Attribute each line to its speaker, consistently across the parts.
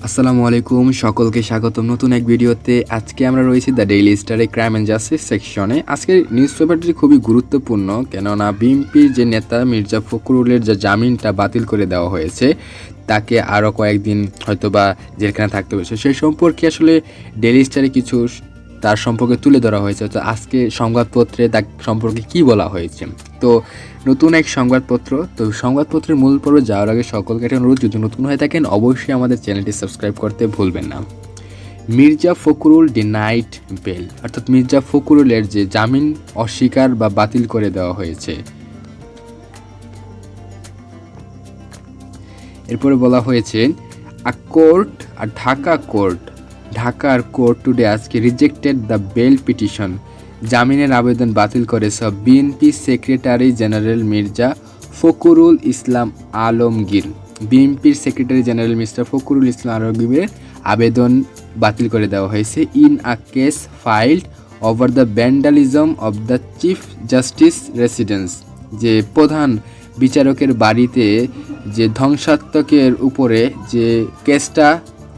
Speaker 1: আসসালামু আলাইকুম, সকলকে স্বাগতম নতুন এক ভিডিওতে। আজকে আমরা রয়েছি দ্য ডেইলি স্টারে ক্রাইম অ্যান্ড জাস্টিস সেকশনে। আজকের নিউজ পেপারটি খুবই গুরুত্বপূর্ণ, কেননা বিএনপির যে নেতা মির্জা ফখরুলের যে জামিনটা বাতিল করে দেওয়া হয়েছে, তাকে আরও কয়েকদিন হয়তোবা জেলখানে থাকতে হয়েছে। সেই সম্পর্কে আসলে ডেইলি স্টারে কিছু তার সম্পর্কে তুলে ধরা হয়েছে। তো আজকে সংবাদপত্রে তার সম্পর্কে কি বলা হয়েছে, তো নতুন এক সংবাদপত্র। তো সংবাদপত্রের মূল পর্বে যাওয়ার আগে সকলকে একটা অনুরোধ, যদি নতুন হয়ে থাকেন অবশ্যই আমাদের চ্যানেলটি সাবস্ক্রাইব করতে ভুলবেন না। মির্জা ফখরুল ডিনাইড বেল, অর্থাৎ মির্জা ফখরুলের যে জামিন অস্বীকার বা বাতিল করে দেওয়া হয়েছে। এরপরে বলা হয়েছে ঢাকার কোর্ট টুডে আজকে রিজেক্টেড দ্য বেল পিটিশন। জামিনের আবেদন বাতিল করেছে BNP secretary general Mirza Fakhrul Islam Alamgir. বিএনপির secretary general mister Fakhrul Islam আলমগীরের আবেদন বাতিল করে দেওয়া হয়েছে in a case filed over the vandalism of the chief justice residence. যে প্রধান বিচারকের বাড়িতে যে ধ্বংসাত্মকের উপরে যে কেসটা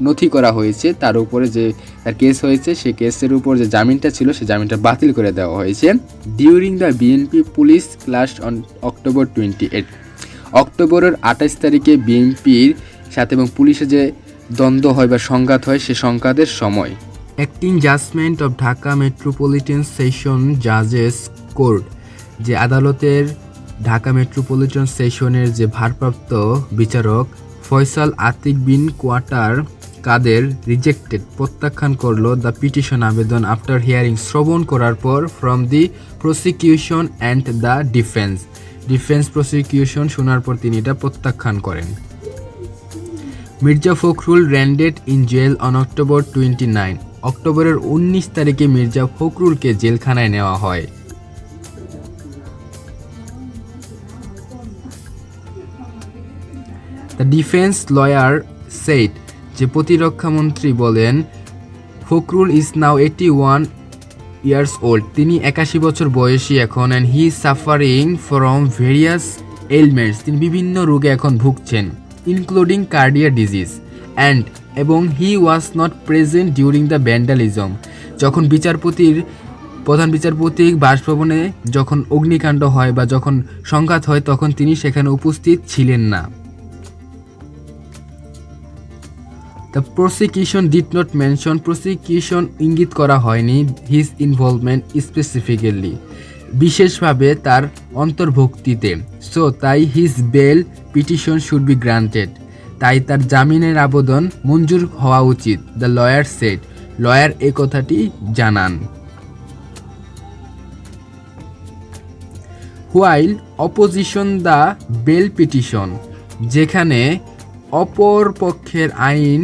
Speaker 1: নথি করা হয়েছে, তার উপরে যে তার কেস হয়েছে, সেই কেসের উপর যে জামিনটা ছিল সেই জামিনটা বাতিল করে দেওয়া হয়েছে। During the BNP police class on October 28, অক্টোবরের 28 তারিখে বিএনপির সাথে এবং পুলিশের যে দ্বন্দ্ব হয় বা সংঘাত হয়, সে সংঘাতের সময় acting judgement of Dhaka metropolitan session জাজেস কোর্ট, যে আদালতের ঢাকা মেট্রোপলিটন সেশনের যে ভারপ্রাপ্ত বিচারক ফয়সাল আতিক বিন কোয়ার্টার কাদের রিজেক্টেড প্রত্যাখ্যান করলো দ্য পিটিশন আবেদন আফটার হিয়ারিং, শ্রবণ করার পর from the prosecution and the defence prosecution শোনার পর তিনি এটা প্রত্যাখ্যান করেন। Mirza Fakhrul landed in jail on October 29, অক্টোবরের 19 তারিখে মির্জা ফখরুলকে জেলখানায় নেওয়া হয়। দ্য ডিফেন্স লয়ার সেড, যে প্রতিরক্ষামন্ত্রী বলেন Fakhrul is now 81 years old, তিনি 81 বছর বয়সী এখন, and he suffering from various ailments, তিনি বিভিন্ন রোগে এখন ভুগছেন, ইনক্লুডিং কার্ডিয়াক ডিজিজ অ্যান্ড এবং he was not present during the vandalism, যখন প্রধান বিচারপতির বাসভবনে যখন অগ্নিকাণ্ড হয় বা যখন সংঘাত হয় তখন তিনি সেখানে উপস্থিত ছিলেন না। The prosecution did not mention, prosecution ইঙ্গিত করা হয়নি হিজ ইনভলভমেন্ট স্পেসিফিক্যালি, বিশেষভাবে তার অন্তর্ভুক্তিতে। সো তাই his bail petition should be granted, তাই তার জামিনের আবেদন মঞ্জুর হওয়া উচিত। দ্য লয়ার সেড, লয়ার এই কথাটি জানান। While opposition the bail petition, যেখানে অপর পক্ষের আইন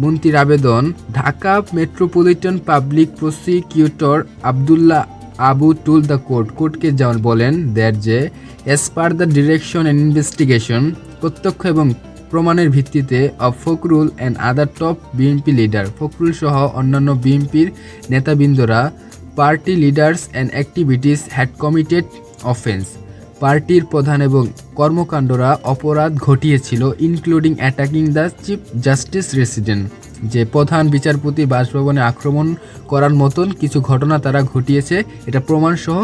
Speaker 1: মন্ত্রীর আবেদন, Dhaka metropolitan public prosecutor Abdullah Abu told the কোর্টকে বলেন দ্যাট যে as per the direction and investigation, প্রত্যক্ষ এবং প্রমাণের ভিত্তিতে of Fakhrul and other top BNP leader, Fakhrul সহ অন্যান্য বিএনপির নেতাবৃন্দরা party leaders and activities had committed offense, পার্টির প্রধান এবং কর্মকাণ্ডরা অপরাধ ঘটিয়েছিল, including attacking the chief justice resident, যে প্রধান বিচারপতি বাসভবনে আক্রমণ করার মতন কিছু ঘটনা তারা ঘটিয়েছে, এটা প্রমাণসহ